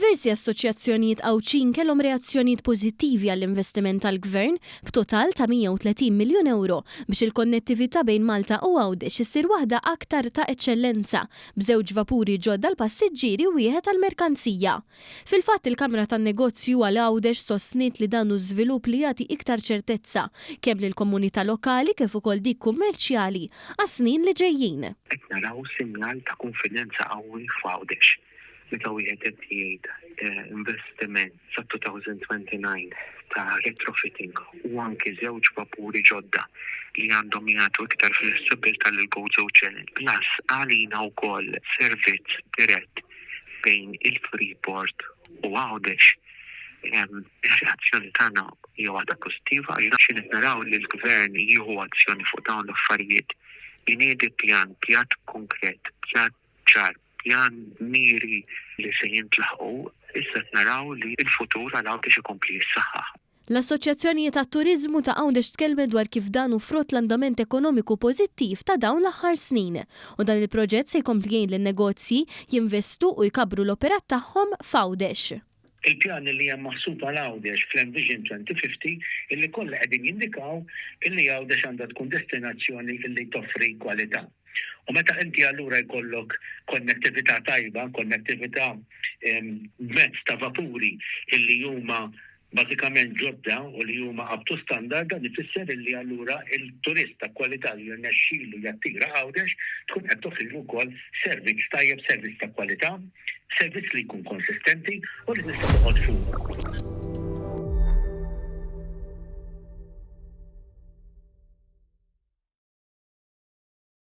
Diversi assoċjazzjonijiet Għawċin kellhom reazzjonijiet pożittivi għall-investiment tal-Gvern b'total ta' 130 miljun euro biex il-konnettività bejn Malta u Għawdex issir waħda aktar ta' eċċellenza b'żewġ vapuri ġodda l-passiġġieri u wieħed għall-merkanzija. Fil-fatt il-Kamra tan-Negozju għal Għawdex sostniet li dan hu żvilupp li jagħti iktar ċertezza kemm lill-komunità lokali kif ukoll dik kummerċjali għas-snin li ġejjin. Qed naraw sinjal ta' konfidenza qawwi f'Għawdex. Meta wieħed qed jgħid investiment sa 2029 ta' retrofitting u anke żewġ vapuri ġodda li għandhom jagħtu iktar flessibilità lil GoZo Challenge. Plus għalina wkoll servizz dirett bejn il-Freeport u Għawdex. Ir-reazzjoni tagħna hija waħda pożittiva għax qed naraw li l-Gvern jieħu azzjoni fuq dawn l-affarijiet jingħidi pjan konkret, pjan ċar, pjan miri li se jintlaħqu, issa naraw li l-futur għal Għawdex ikompli jissaħħaħ. L-Assoċjazzjonijiet tat-Turiżmu ta' Għawdex tkellmet dwar kif dan hu frott l-andament ekonomiku pożittiv ta' dawn l-aħħar snin u dan il-proġett se jkompli jgħin lin-negozji jinvestu u jkabbru l-operat tagħhom f'Għawdex. Il-pjan li hemm maħsub għal Għawdex fl-Envision 2050 illi kollha qegħdin jindikaw illi Għawdex għandha tkun destinazzjoni illi toffri kwalità. U meta inti allura jkollok konnettività tajba, konnettività mezz ta' vapuri illi huma bażikament ġodda u li huma up to standard, dan ifisser illi allura il-turista kwalità li jirnexxielu jattira Għawdex tkun qed toffri wkoll servizz tajjeb, servizz ta' kwalità, servizz li jkun konsistenti u li nista' toqgħod fuq.